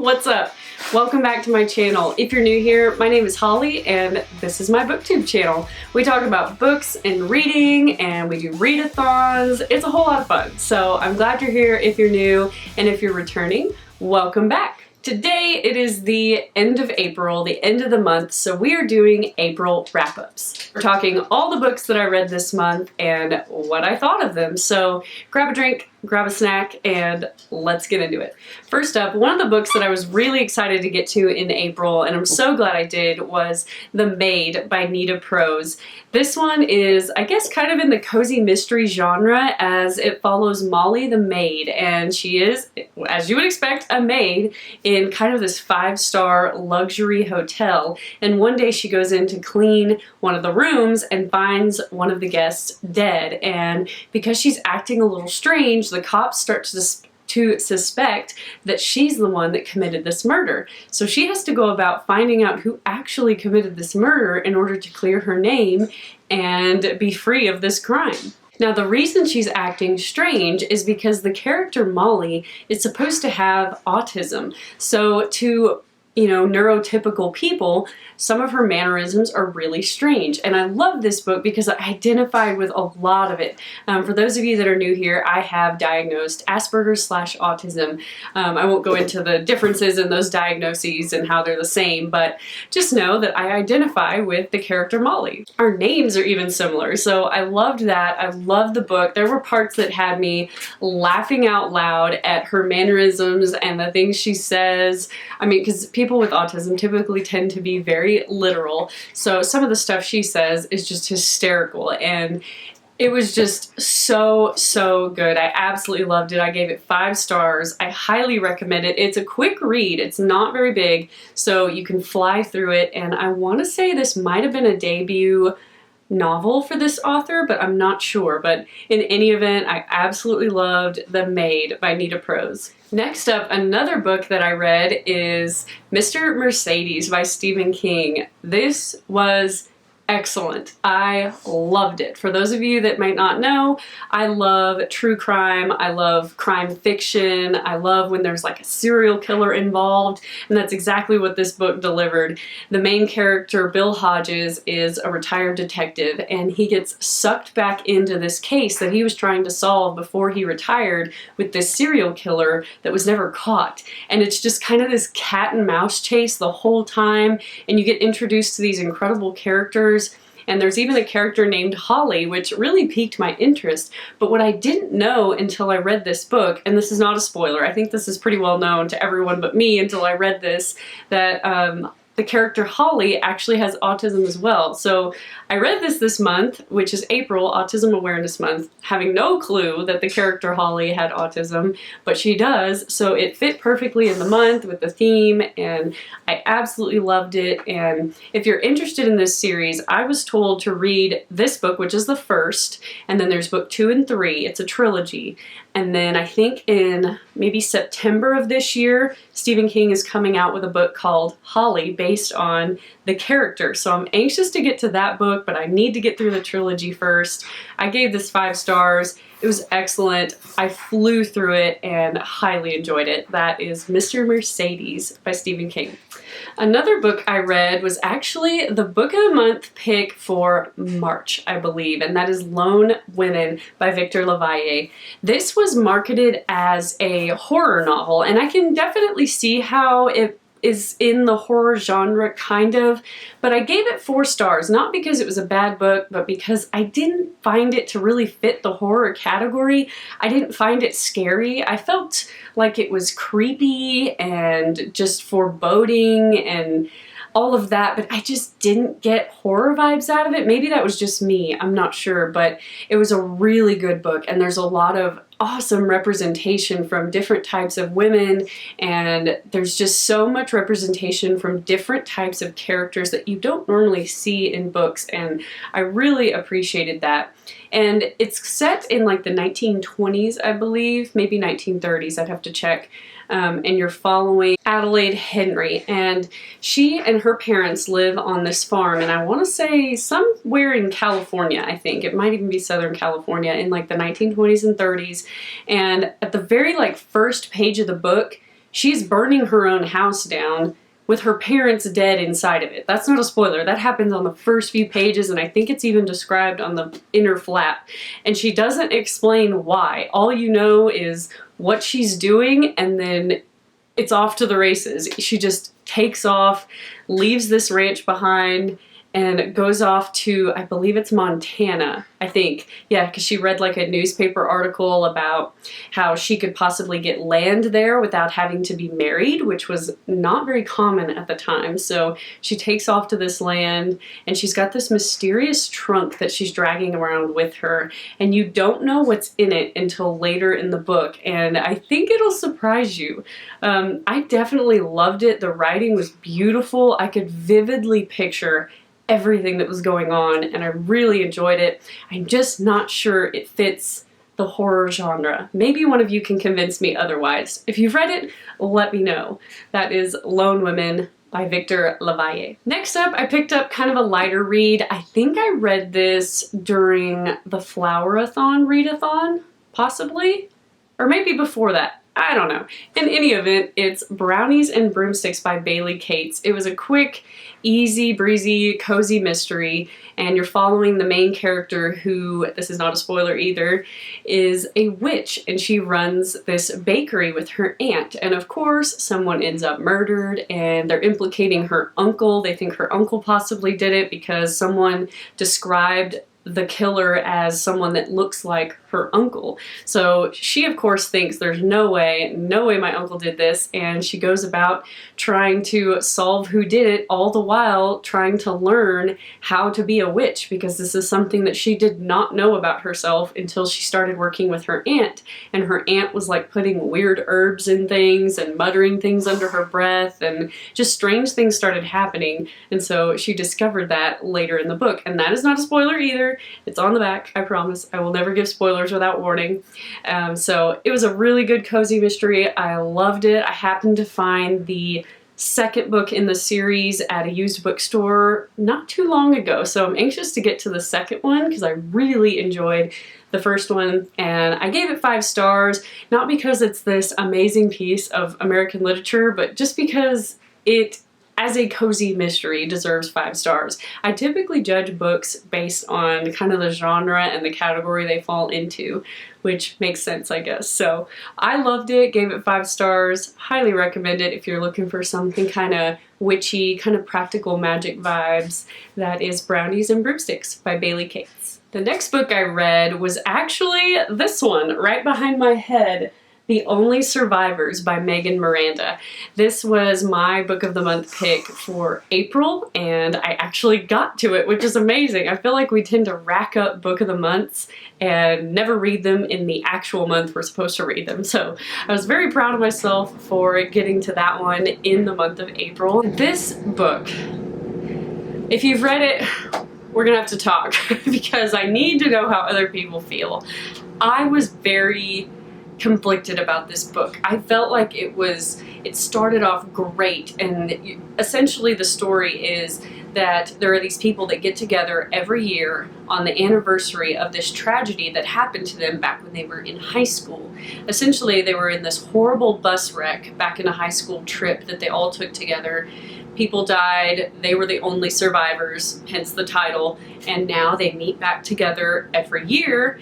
What's up? Welcome back to my channel. If you're new here, my name is Holly and this is my booktube channel. We talk about books and reading and we do readathons. It's a whole lot of fun. So I'm glad you're here if you're new, and if you're returning, welcome back. Today it is the end of April, the end of the month, so we are doing April wrap-ups. We're talking all the books that I read this month and what I thought of them. So grab a drink, grab a snack, and let's get into it. First up, one of the books that I was really excited to get to in April, and I'm so glad I did, was The Maid by Nita Prose. This one is, I guess, kind of in the cozy mystery genre, as it follows Molly the maid, and she is, as you would expect, a maid in kind of this 5-star luxury hotel, and one day she goes in to clean one of the rooms and finds one of the guests dead, and because she's acting a little strange, the cops start to suspect that she's the one that committed this murder. So she has to go about finding out who actually committed this murder in order to clear her name and be free of this crime. Now, the reason she's acting strange is because the character Molly is supposed to have autism. So to, neurotypical people, some of her mannerisms are really strange. And I love this book because I identified with a lot of it. For those of you that are new here, I have diagnosed Asperger's/autism. I won't go into the differences in those diagnoses and how they're the same, but just know that I identify with the character Molly. Our names are even similar, so I loved that. I loved the book. There were parts that had me laughing out loud at her mannerisms and the things she says. I mean, because people with autism typically tend to be very literal, so some of the stuff she says is just hysterical, and it was just so good. I absolutely loved it. I gave it 5 stars. I highly recommend it. It's a quick read. It's not very big, so you can fly through it, and I want to say this might have been a debut novel for this author, but I'm not sure. But in any event, I absolutely loved The Maid by Nita Prose. Next up, another book that I read is Mr. Mercedes by Stephen King. This was excellent. I loved it. For those of you that might not know, I love true crime. I love crime fiction. I love when there's like a serial killer involved, and that's exactly what this book delivered. The main character, Bill Hodges, is a retired detective, and he gets sucked back into this case that he was trying to solve before he retired with this serial killer that was never caught. And it's just kind of this cat and mouse chase the whole time, and you get introduced to these incredible characters. And there's even a character named Holly, which really piqued my interest. But what I didn't know until I read this book, and this is not a spoiler, I think this is pretty well known to everyone but me until I read this, that the character Holly actually has autism as well. So I read this month, which is April, Autism Awareness Month, having no clue that the character Holly had autism, but she does, so it fit perfectly in the month with the theme, and I absolutely loved it. And if you're interested in this series, I was told to read this book, which is the first, and then there's book 2 and 3. It's a trilogy. And then I think in maybe September of this year, Stephen King is coming out with a book called Holly based on the character. So I'm anxious to get to that book, but I need to get through the trilogy first. I gave this 5 stars. It was excellent. I flew through it and highly enjoyed it. That is Mr. Mercedes by Stephen King. Another book I read was actually the book of the month pick for March, I believe, and that is Lone Women by Victor LaValle. This was marketed as a horror novel, and I can definitely see how it is in the horror genre, kind of, but I gave it 4 stars, not because it was a bad book, but because I didn't find it to really fit the horror category. I didn't find it scary. I felt like it was creepy and just foreboding and all of that, but I just didn't get horror vibes out of it. Maybe that was just me, I'm not sure, but it was a really good book, and there's a lot of awesome representation from different types of women, and there's just so much representation from different types of characters that you don't normally see in books, and I really appreciated that. And it's set in like the 1920s, I believe, maybe 1930s, I'd have to check. And you're following Adelaide Henry, and she and her parents live on this farm, and I want to say somewhere in California. I think it might even be Southern California in like the 1920s and 30s. And at the very first page of the book, she's burning her own house down with her parents dead inside of it. That's not a spoiler. That happens on the first few pages, and I think it's even described on the inner flap. And she doesn't explain why. All you know is what she's doing, and then it's off to the races. She just takes off, leaves this ranch behind, and goes off to, I believe it's Montana, I think. Yeah, because she read like a newspaper article about how she could possibly get land there without having to be married, which was not very common at the time. So she takes off to this land, and she's got this mysterious trunk that she's dragging around with her, and you don't know what's in it until later in the book, and I think it'll surprise you. I definitely loved it. The writing was beautiful. I could vividly picture everything that was going on, and I really enjoyed it. I'm just not sure it fits the horror genre. Maybe one of you can convince me otherwise. If you've read it, let me know. That is Lone Women by Victor Lavalle. Next up, I picked up kind of a lighter read. I think I read this during the Flower-a-thon readathon, possibly? Or maybe before that. I don't know. In any event, it's Brownies and Broomsticks by Bailey Cates. It was a quick, easy, breezy, cozy mystery, and you're following the main character who, this is not a spoiler either, is a witch, and she runs this bakery with her aunt. And of course, someone ends up murdered, and they're implicating her uncle. They think her uncle possibly did it because someone described the killer as someone that looks like her uncle. So she of course thinks there's no way my uncle did this, and she goes about trying to solve who did it, all the while trying to learn how to be a witch, because this is something that she did not know about herself until she started working with her aunt. And her aunt was like putting weird herbs in things and muttering things under her breath, and just strange things started happening. And so she discovered that later in the book, and that is not a spoiler either. It's on the back, I promise. I will never give spoilers without warning. So it was a really good cozy mystery. I loved it. I happened to find the second book in the series at a used bookstore not too long ago, so I'm anxious to get to the second one because I really enjoyed the first one, and I gave it 5 stars, not because it's this amazing piece of American literature, but just because it, as a cozy mystery, deserves 5 stars. I typically judge books based on kind of the genre and the category they fall into, which makes sense, I guess. So I loved it, gave it 5 stars, highly recommend it if you're looking for something kind of witchy, kind of practical magic vibes. That is Brownies and Broomsticks by Bailey Cates. The next book I read was actually this one, right behind my head, The Only Survivors by Megan Miranda. This was my book of the month pick for April, and I actually got to it, which is amazing. I feel like we tend to rack up book of the months and never read them in the actual month we're supposed to read them. So I was very proud of myself for getting to that one in the month of April. This book, if you've read it, we're gonna have to talk because I need to know how other people feel. I was very conflicted about this book. I felt like it started off great, and essentially the story is that there are these people that get together every year on the anniversary of this tragedy that happened to them back when they were in high school. Essentially, they were in this horrible bus wreck back in a high school trip that they all took together. People died, they were the only survivors, hence the title, and now they meet back together every year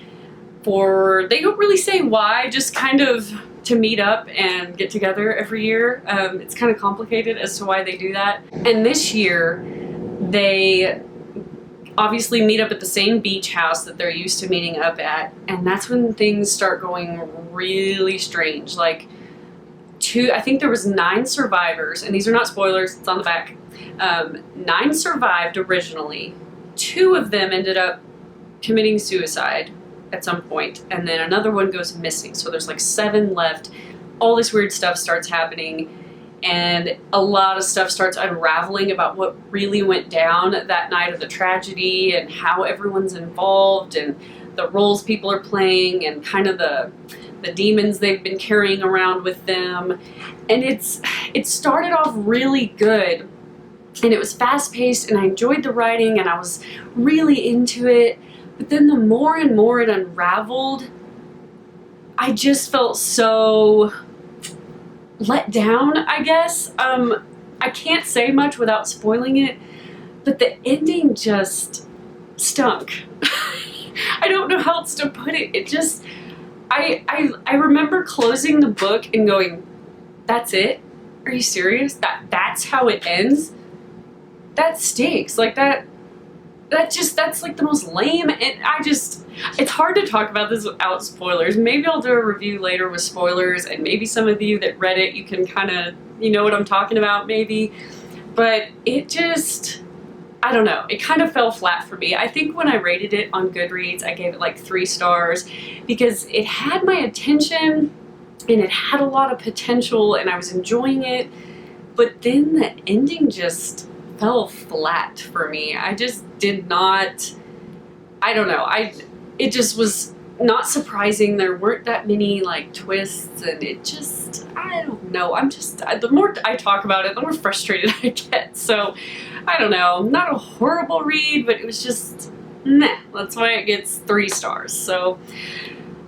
for, they don't really say why, just kind of to meet up and get together every year. It's kind of complicated as to why they do that. And this year, they obviously meet up at the same beach house that they're used to meeting up at, and that's when things start going really strange. Like, I think there was 9 survivors, and these are not spoilers, it's on the back. 9 survived originally. 2 of them ended up committing suicide at some point, and then another one goes missing. So there's like 7 left. All this weird stuff starts happening, and a lot of stuff starts unraveling about what really went down that night of the tragedy and how everyone's involved and the roles people are playing and kind of the demons they've been carrying around with them. And it started off really good, and it was fast-paced, and I enjoyed the writing, and I was really into it. But then the more and more it unraveled, I just felt so let down, I guess. I can't say much without spoiling it, but the ending just stunk. I don't know how else to put it. It just, I remember closing the book and going, that's it? Are you serious? That's how it ends? That stinks. Like that's like the most lame, and it's hard to talk about this without spoilers. Maybe I'll do a review later with spoilers, and maybe some of you that read it, you can kind of, you know what I'm talking about maybe, but it just, I don't know, it kind of fell flat for me. I think when I rated it on Goodreads, I gave it like 3 stars because it had my attention and it had a lot of potential and I was enjoying it, but then the ending just fell flat for me. I just did not, I don't know, it just was not surprising. There weren't that many like twists, and it just, I don't know, the more I talk about it, the more frustrated I get. So I don't know, not a horrible read, but it was just meh. That's why it gets 3 stars. So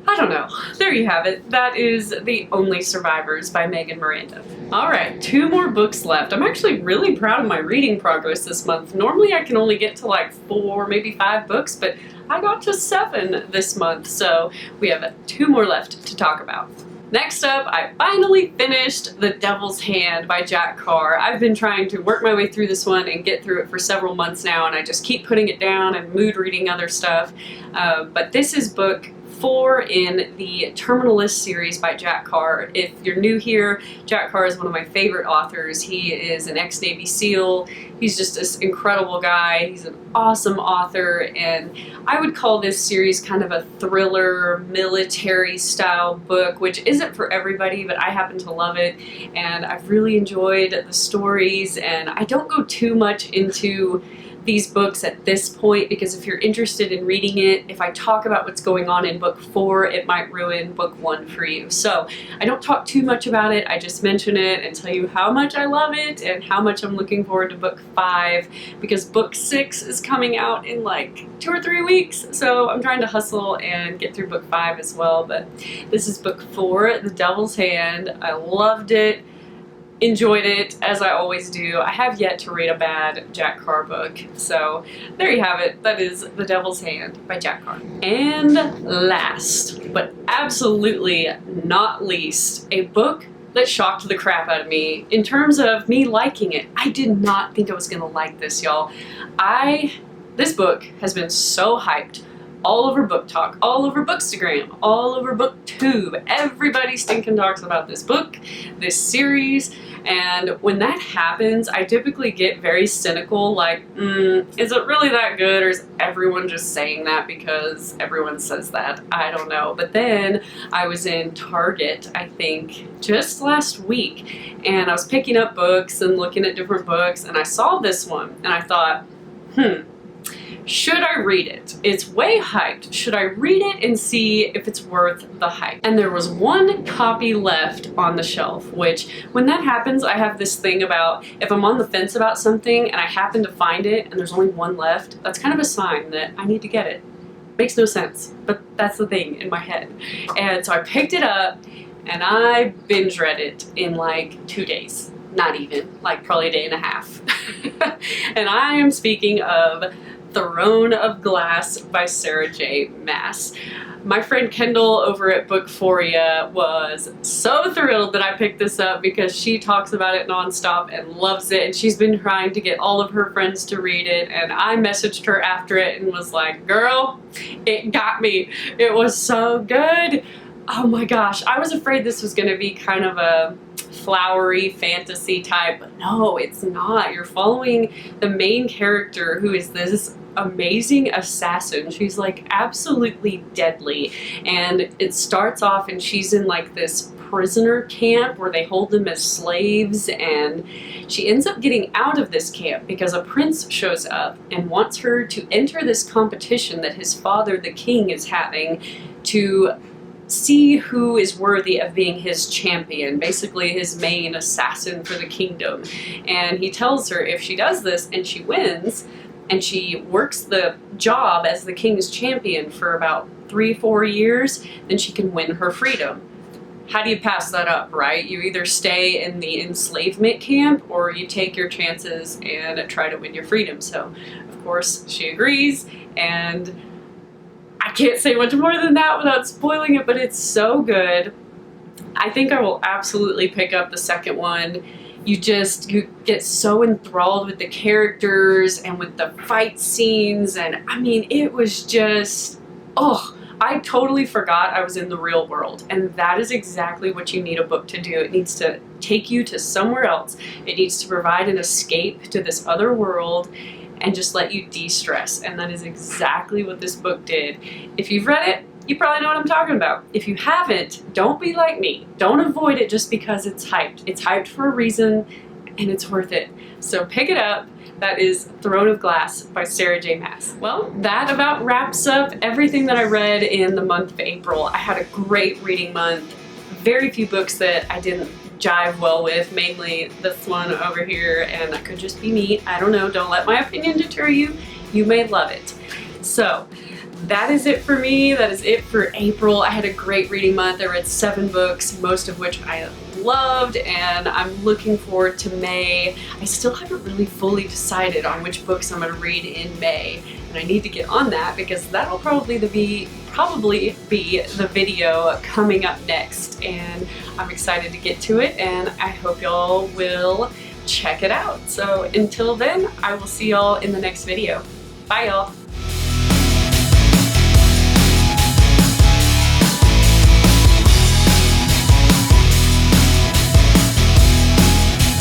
I don't know. There you have it. That is The Only Survivors by Megan Miranda. Alright, 2 more books left. I'm actually really proud of my reading progress this month. Normally I can only get to like 4, maybe 5 books, but I got to 7 this month, so we have 2 more left to talk about. Next up, I finally finished The Devil's Hand by Jack Carr. I've been trying to work my way through this one and get through it for several months now, and I just keep putting it down and mood reading other stuff. But this is book 4 in the Terminal List series by Jack Carr. If you're new here, Jack Carr is one of my favorite authors. He is an ex-Navy SEAL. He's just this incredible guy. He's an awesome author, and I would call this series kind of a thriller, military style book, which isn't for everybody, but I happen to love it, and I've really enjoyed the stories, and I don't go too much into these books at this point because if you're interested in reading it, if I talk about what's going on in book 4, it might ruin book 1 for you. So I don't talk too much about it. I just mention it and tell you how much I love it and how much I'm looking forward to book 5, because book 6 is coming out in like 2 or 3 weeks. So I'm trying to hustle and get through book 5 as well. But this is book 4, The Devil's Hand. I loved it. Enjoyed it, as I always do. I have yet to read a bad Jack Carr book. So there you have it. That is The Devil's Hand by Jack Carr. And last, but absolutely not least, a book that shocked the crap out of me in terms of me liking it. I did not think I was gonna like this, y'all. This book has been so hyped all over Book Talk, all over Bookstagram, all over BookTube. Everybody stinking talks about this book, this series, and when that happens, I typically get very cynical, like, is it really that good, or is everyone just saying that because everyone says that? I don't know. But then I was in Target, I think, just last week, and I was picking up books and looking at different books, and I saw this one, and I thought, should I read it? It's way hyped. Should I read it and see if it's worth the hype? And there was 1 copy left on the shelf, which when that happens, I have this thing about if I'm on the fence about something and I happen to find it and there's only 1 left, that's kind of a sign that I need to get it. Makes no sense, but that's the thing in my head. And so I picked it up and I binge read it in like 2 days. Not even, like probably a day and a half. And I am speaking of Throne of Glass by Sarah J. Maas. My friend Kendall over at Bookphoria was so thrilled that I picked this up because she talks about it nonstop and loves it, and she's been trying to get all of her friends to read it, and I messaged her after it and was like, girl, it got me. It was so good. Oh my gosh, I was afraid this was going to be kind of a flowery fantasy type, but no, it's not. You're following the main character, who is this amazing assassin. She's like absolutely deadly, and it starts off and she's in like this prisoner camp where they hold them as slaves, and she ends up getting out of this camp because a prince shows up and wants her to enter this competition that his father, the king, is having to see who is worthy of being his champion, basically his main assassin for the kingdom. And he tells her if she does this and she wins, and she works the job as the king's champion for about 3-4 years, then she can win her freedom. how do you pass that up, right? You either stay in the enslavement camp or you take your chances and try to win your freedom. So, of course, she agrees, and I can't say much more than that without spoiling it, but it's so good. I think I will absolutely pick up the second one. You get so enthralled with the characters and with the fight scenes, and I mean, it was just, oh, I totally forgot I was in the real world, and that is exactly what you need a book to do. It needs to take you to somewhere else. It needs to provide an escape to this other world and just let you de-stress, and that is exactly what this book did. If you've read it, you probably know what I'm talking about. If you haven't, don't be like me. Don't avoid it just because it's hyped. It's hyped for a reason, and it's worth it. So pick it up. That is Throne of Glass by Sarah J. Maas. Well, that about wraps up everything that I read in the month of April. I had a great reading month. Very few books that I didn't jive well with, mainly this one over here, and that could just be me. I don't know. Don't let my opinion deter you. You may love it. So, that is it for me. That is it for April. I had a great reading month. I read 7 books, most of which I loved, and I'm looking forward to May. I still haven't really fully decided on which books I'm going to read in May, and I need to get on that because that'll probably be the video coming up next, and I'm excited to get to it, and I hope y'all will check it out. So until then, I will see y'all in the next video. Bye y'all.